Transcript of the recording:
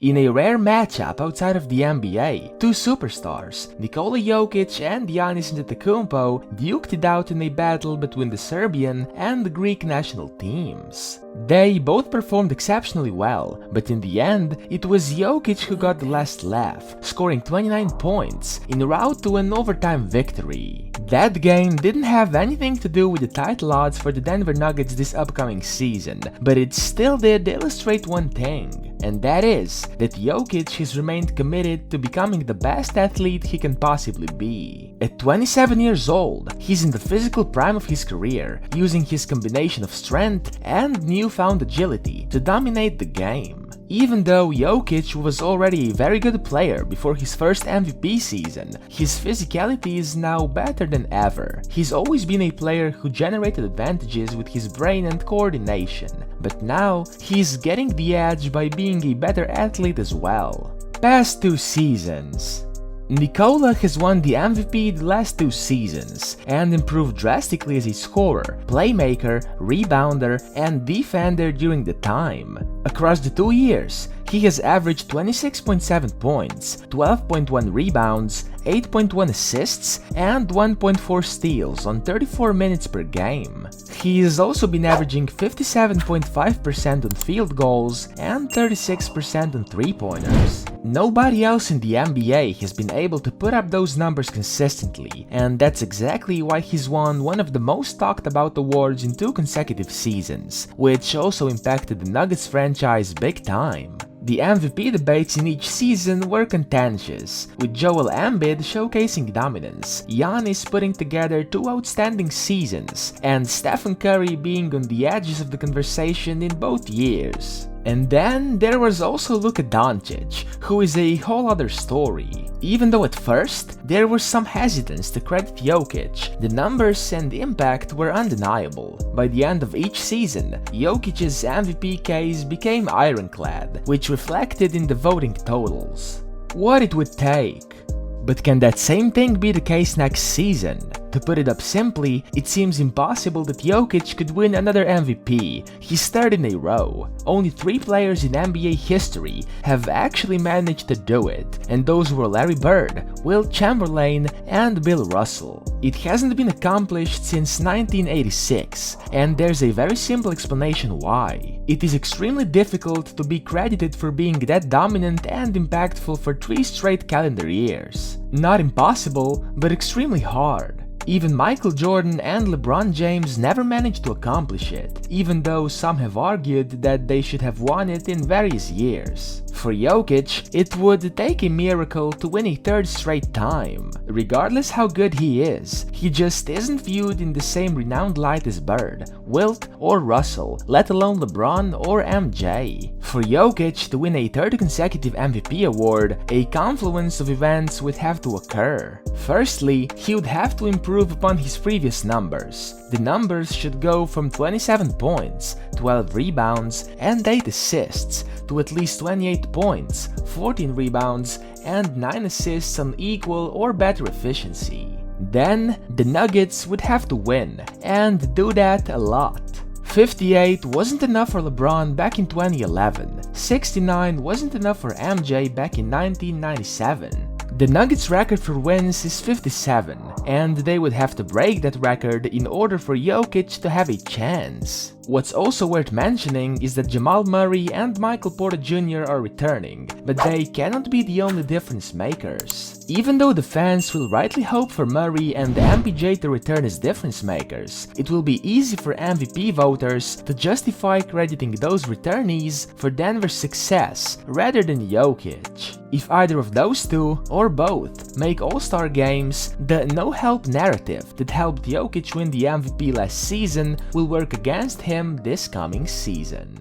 In a rare matchup outside of the NBA, two superstars, Nikola Jokic and Giannis Antetokounmpo, duked it out in a battle between the Serbian and the Greek national teams. They both performed exceptionally well, but in the end, it was Jokic who got the last laugh, scoring 29 points en route to an overtime victory. That game didn't have anything to do with the title odds for the Denver Nuggets this upcoming season, but it still did illustrate one thing, and that is that Jokic has remained committed to becoming the best athlete he can possibly be. At 27 years old, he's in the physical prime of his career, using his combination of strength and newfound agility to dominate the game. Even though Jokic was already a very good player before his first MVP season, his physicality is now better than ever. He's always been a player who generated advantages with his brain and coordination, but now he's getting the edge by being a better athlete as well. Past 2 seasons. Nikola has won the MVP the last 2 seasons and improved drastically as a scorer, playmaker, rebounder, and defender during the time. Across the 2 years, he has averaged 26.7 points, 12.1 rebounds, 8.1 assists, and 1.4 steals on 34 minutes per game. He has also been averaging 57.5% on field goals and 36% on 3-pointers. Nobody else in the NBA has been able to put up those numbers consistently, and that's exactly why he's won one of the most talked about awards in 2 consecutive seasons, which also impacted the Nuggets franchise big time. The MVP debates in each season were contentious, with Joel Embiid showcasing dominance, Giannis putting together 2 outstanding seasons, and Stephen Curry being on the edges of the conversation in both years. And then there was also Luka Doncic, who is a whole other story. Even though at first there was some hesitance to credit Jokic, the numbers and impact were undeniable. By the end of each season, Jokic's MVP case became ironclad, which reflected in the voting totals. What it would take. But can that same thing be the case next season? To put it up simply, it seems impossible that Jokic could win another MVP, his 3rd in a row. Only 3 players in NBA history have actually managed to do it, and those were Larry Bird, Wilt Chamberlain, and Bill Russell. It hasn't been accomplished since 1986, and there's a very simple explanation why. It is extremely difficult to be credited for being that dominant and impactful for 3 straight calendar years. Not impossible, but extremely hard. Even Michael Jordan and LeBron James never managed to accomplish it, even though some have argued that they should have won it in various years. For Jokic, it would take a miracle to win a 3rd straight time. Regardless how good he is, he just isn't viewed in the same renowned light as Bird, Wilt, or Russell, let alone LeBron or MJ. For Jokic to win a 3rd consecutive MVP award, a confluence of events would have to occur. Firstly, he would have to improve upon his previous numbers. The numbers should go from 27 points, 12 rebounds, and 8 assists to at least 28 points, 14 rebounds, and 9 assists on equal or better efficiency. Then, the Nuggets would have to win, and do that a lot. 58 wasn't enough for LeBron back in 2011, 69 wasn't enough for MJ back in 1997. The Nuggets' record for wins is 57, and they would have to break that record in order for Jokic to have a chance. What's also worth mentioning is that Jamal Murray and Michael Porter Jr. are returning, but they cannot be the only difference makers. Even though the fans will rightly hope for Murray and MPJ to return as difference makers, it will be easy for MVP voters to justify crediting those returnees for Denver's success rather than Jokic. If either of those two, or both, make All-Star games, the no-help narrative that helped Jokic win the MVP last season will work against him this coming season.